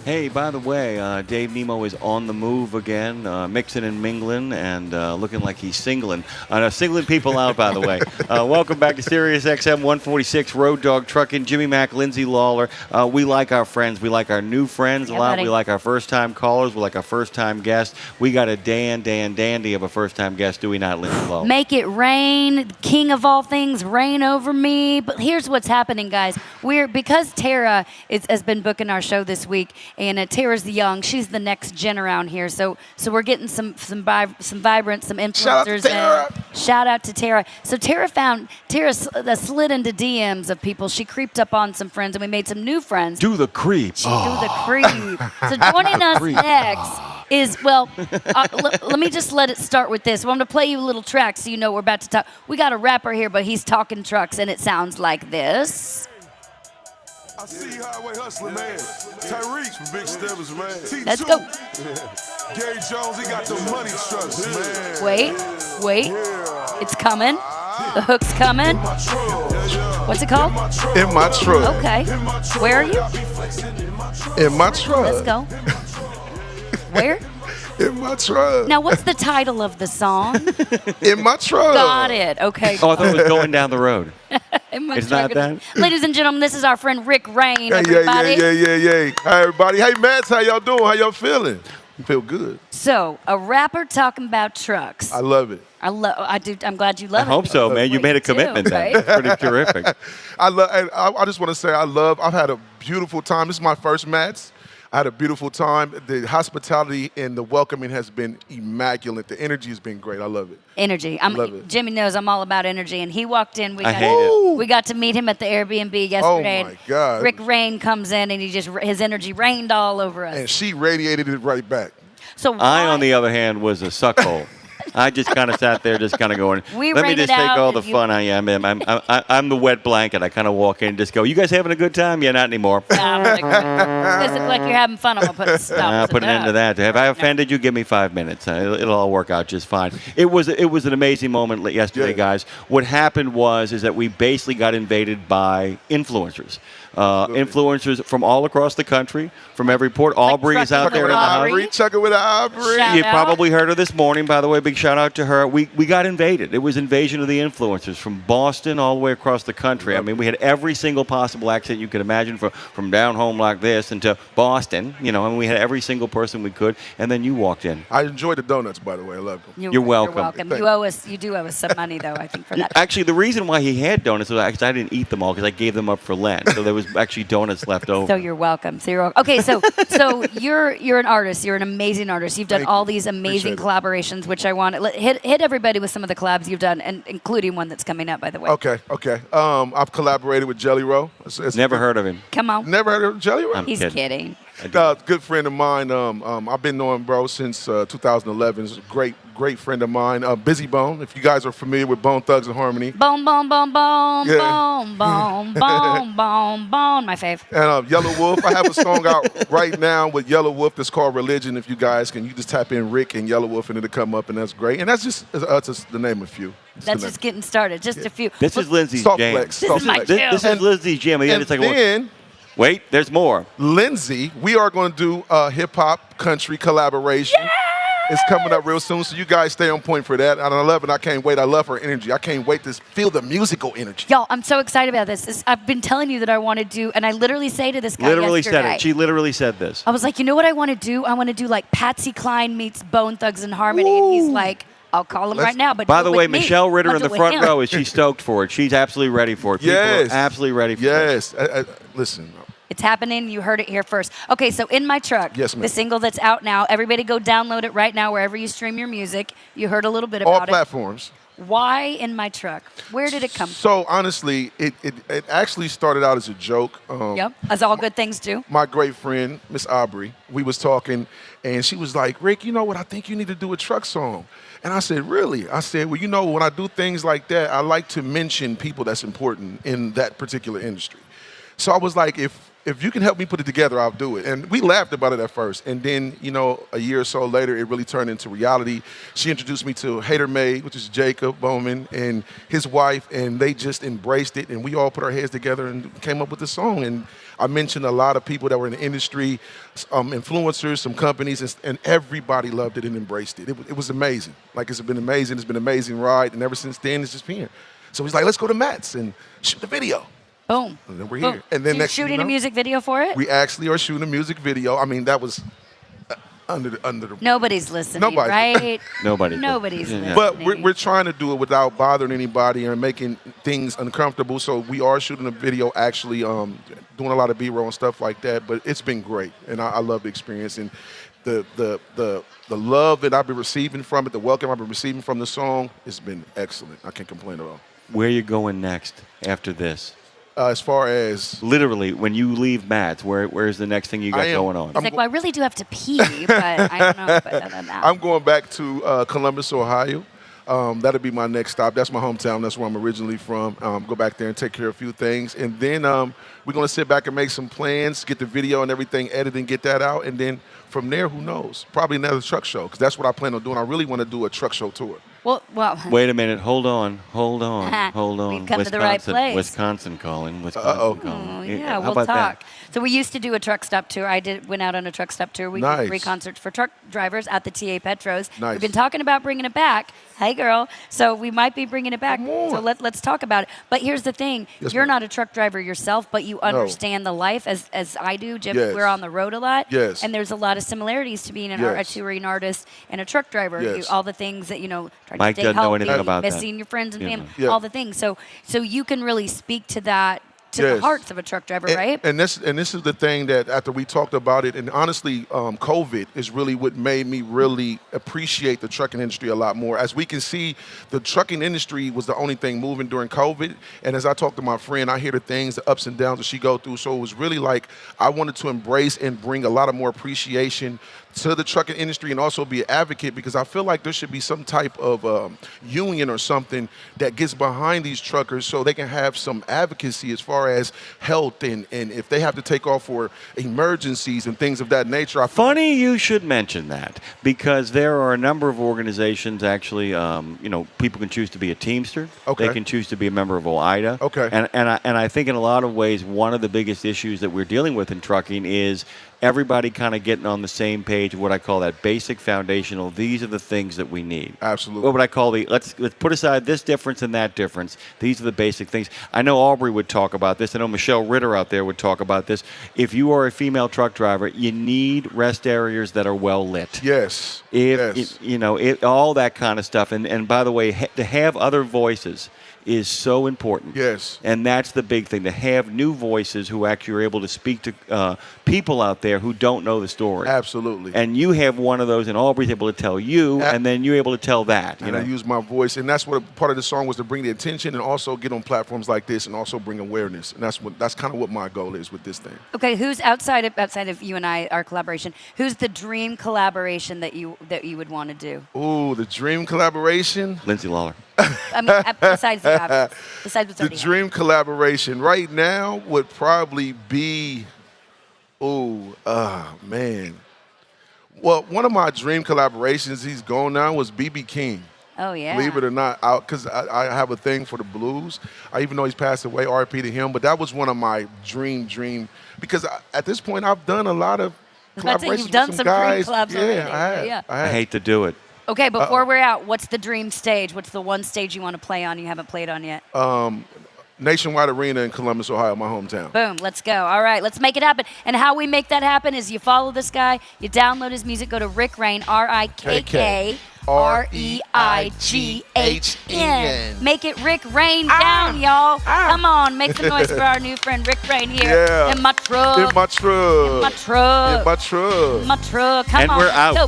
Hey, by the way, Dave Nemo is on the move again, mixing and mingling and looking like he's singling. Singling people out, by the way. Welcome back to Sirius XM 146 Road Dog Trucking. Jimmy Mack, Lindsay, Lawler. We like our friends. We like our new friends a lot. Buddy. We like our first-time callers. We like our first-time guests. We got a dandy of a first-time guest, do we not, Lindsay Lawler? Make it rain, king of all things, reign over me. But here's what's happening, guys. Because Tara has been booking our show this week, and Tara's the young. She's the next gen around here. So we're getting some vibrant, some influencers. Shout out to Tara. So Tara slid into DMs of people. She creeped up on some friends, and we made some new friends. Do the creep. Do the creep. So joining us next is, let me just let it start with this. Well, I'm going to play you a little track so you know we're about to talk. We got a rapper here, but he's talking trucks, and it sounds like this. I see highway hustling, man. Tyreek from Big Stebbers, man. T2. Let's go. Gary Jones, he got the money trucks, man. Wait. Yeah. It's coming. The hook's coming. What's it called? In my truck. Okay. Where are you? In my truck. Let's go. Where? In my truck. Now, what's the title of the song? In my truck. Got it. Okay. Oh, I thought it was going down the road. It's not that? Ladies and gentlemen, this is our friend Rikk Reighn, Yeah. everybody. Hi, everybody. Hey, Matt, how y'all doing? How y'all feeling? You feel good. So, a rapper talking about trucks. I love it. I'm glad you love I it. hope so, man. You made a commitment then. right? It's pretty terrific. I just want to say I've had a beautiful time. This is my first Mats. I had a beautiful time. The hospitality and the welcoming has been immaculate. The energy has been great. I love it. Energy. Love it. Jimmy knows I'm all about energy, and he walked in. I hate it. We got to meet him at the Airbnb yesterday. Oh, my God. Rikk Reighn comes in, and his energy rained all over us. And she radiated it right back. So I, on the other hand, was a suckhole. I just kind of sat there, just kind of going, We let me rained just it take out all the and you- fun I am. I'm the wet blanket. I kind of walk in and just go, you guys having a good time? Yeah, not anymore. You guys look like you're having fun. I'm going to put a stop I'll to put an end to that. Have I No. offended you? Give me 5 minutes. It'll all work out just fine. It was an amazing moment yesterday, Yeah. guys. What happened is that we basically got invaded by influencers. Influencers from all across the country, from every port. Aubrey is out trucking there in with the house. Aubrey. Chuck it with Aubrey. Shout You've out. probably heard her this morning, by the way. Big shout out to her. We got invaded. It was invasion of the influencers from Boston all the way across the country. I mean, we had every single possible accent you could imagine from down home like this into Boston, and we had every single person we could. And then you walked in. I enjoyed the donuts, by the way. I love them. You're welcome. Thank You do owe us some money, though, I think, for that. Actually, the reason why he had donuts was because I didn't eat them all because I gave them up for Lent. So there was actually donuts left over. So you're welcome. Okay, so you're an artist. You're an amazing artist. You've done Thank all you. these amazing Appreciate it. collaborations, which I want to hit everybody with some of the collabs you've done, and including one that's coming up, by the way. Okay. I've collaborated with Jelly Roll. It's Never heard of him. Come on. Never heard of Jelly Roll? I'm He's kidding. kidding. Good friend of mine. I've been knowing bro since 2011. He's a great friend of mine. Busy Bone. If you guys are familiar with Bone Thugs and Harmony. Boom, boom, boom, boom, Yeah. boom, boom, boom, boom, boom. My fave. And Yelawolf. I have a song out right now with Yelawolf that's called Religion. If you guys can, you just type in Rikk and Yelawolf and it'll come up, and that's great. And that's just to name a few. That's just getting started. Just a few. This is Lindsay's Soft jam. flex. This soft is my flex. jam. This is Lindsay's jam. And It's like, then wait, there's more. Lindsay, we are going to do a hip hop country collaboration. It's coming up real soon, so you guys stay on point for that. And I love it. I can't wait. I love her energy. I can't wait to feel the musical energy. Y'all, I'm so excited about this. I've been telling you that I want to do, and I literally say to this guy Literally yesterday, said it. She literally said this. I was like, you know what I want to do? I want to do like Patsy Cline meets Bone Thugs and Harmony. And he's like, I'll call him right now. But By do the it way, with me. Michelle Ritter I'll in the do it with front him. row, she's stoked for it. She's absolutely ready for it. People Yes. are absolutely ready for it. Yes. Listen. It's happening. You heard it here first. Okay, so In My Truck, Yes, ma'am. the single that's out now. Everybody go download it right now wherever you stream your music. You heard a little bit All about it. platforms. Why In My Truck? Where did it come from? So honestly, it actually started out as a joke. Yep, as all good things do. My great friend, Miss Aubrey, we was talking, and she was like, Rikk, you know what? I think you need to do a truck song. And I said, really? I said, well, when I do things like that, I like to mention people that's important in that particular industry. So I was like, if if you can help me put it together, I'll do it. And we laughed about it at first. And then, you know, a year or so later, it really turned into reality. She introduced me to Hater Maid, which is Jacob Bowman, and his wife, and they just embraced it. And we all put our heads together and came up with the song. And I mentioned a lot of people that were in the industry, influencers, some companies, and everybody loved it and embraced it. It was amazing. Like, it's been amazing. It's been an amazing ride. And ever since then, it's just been. So he's like, let's go to Matt's and shoot the video. Boom. And then we're Boom. here. And then So next, you're shooting a music video for it? we actually are shooting a music video. I mean, that was under the. Nobody's listening, Nobody. right? Nobody. Nobody's listening. But we're trying to do it without bothering anybody and making things uncomfortable. So we are shooting a video, actually doing a lot of B-roll and stuff like that. But it's been great, and I love the experience and the love that I've been receiving from it, the welcome I've been receiving from the song. It's been excellent. I can't complain at all. Where you going next after this? As far as Literally, when you leave Matt's, where's the next thing you got going on? He's like, well, I really do have to pee, but I don't know. But other than that. I'm going back to Columbus, Ohio. That'll be my next stop. That's my hometown. That's where I'm originally from. Go back there and take care of a few things. And then we're going to sit back and make some plans, get the video and everything edited and get that out. And then from there, who knows? Probably another truck show, because that's what I plan on doing. I really want to do a truck show tour. Well, Wait a minute. Hold on. We've come to the right place. Wisconsin calling. Oh, yeah, How we'll about talk. that? So we used to do a truck stop tour. Went out on a truck stop tour. We did Nice. 3 concerts for truck drivers at the TA Petros. Nice. We've been talking about bringing it back. Hey, girl. So we might be bringing it back. Come on. So let's talk about it. But here's the thing. Yes, You're ma'am. not a truck driver yourself, but you understand the life as I do. Jim, Yes. we're on the road a lot. Yes. And there's a lot of similarities to being a Yes. touring artist and a truck driver. Yes. All the things that, trying Mike to stay doesn't know healthy, anything about that. missing your friends and Yeah. family, Yeah. all the things. So you can really speak to that, to Yes. the hearts of a truck driver, right? And this is the thing that after we talked about it, and honestly, COVID is really what made me really appreciate the trucking industry a lot more. As we can see, the trucking industry was the only thing moving during COVID. And as I talk to my friend, I hear the things, the ups and downs that she go through. So it was really like I wanted to embrace and bring a lot of more appreciation to the trucking industry and also be an advocate, because I feel like there should be some type of union or something that gets behind these truckers so they can have some advocacy as far as health and if they have to take off for emergencies and things of that nature. Funny you should mention that, because there are a number of organizations actually, people can choose to be a Teamster. Okay. They can choose to be a member of OIDA. Okay. And I think in a lot of ways, one of the biggest issues that we're dealing with in trucking is everybody kind of getting on the same page of what I call that basic foundational. These are the things that we need. Absolutely. What would I call let's put aside this difference and that difference. These are the basic things. I know Aubrey would talk about this. I know Michelle Ritter out there would talk about this. If you are a female truck driver, you need rest areas that are well lit. Yes. All that kind of stuff. And by the way, to have other voices is so important. Yes. And that's the big thing, to have new voices who actually are able to speak to people out there who don't know the story. Absolutely. And you have one of those, and Aubrey's able to tell you, and then you're able to tell that. And I use my voice, and that's what part of the song was, to bring the attention and also get on platforms like this and also bring awareness. And that's kind of what my goal is with this thing. Okay, who's outside of you and I, our collaboration? Who's the dream collaboration that you would want to do? Ooh, the dream collaboration. Lindsay Lawler. I mean, besides the obvious, besides what's The already dream collaboration right now would probably be, man. Well, one of my dream collaborations, he's gone now, was B.B. King. Oh, yeah. Believe it or not, because I have a thing for the blues. Even though he's passed away, R.I.P. to him. But that was one of my dream, because at this point I've done a lot of collaborations You've done with some guys. dream collabs already. I have. I hate to do it. Okay, before we're out, what's the dream stage? What's the one stage you want to play on you haven't played on yet? Nationwide Arena in Columbus, Ohio, my hometown. Boom, let's go. All right, let's make it happen. And how we make that happen is you follow this guy, you download his music, go to Rikk Reighn, RIKKREIGHN. Make it Rikk Reighn down, y'all. Come on, make some noise for our new friend Rikk Reighn here. Yeah. In my truck. In my truck. In my truck. In my truck. In my truck. Come And on, we're let's out. go.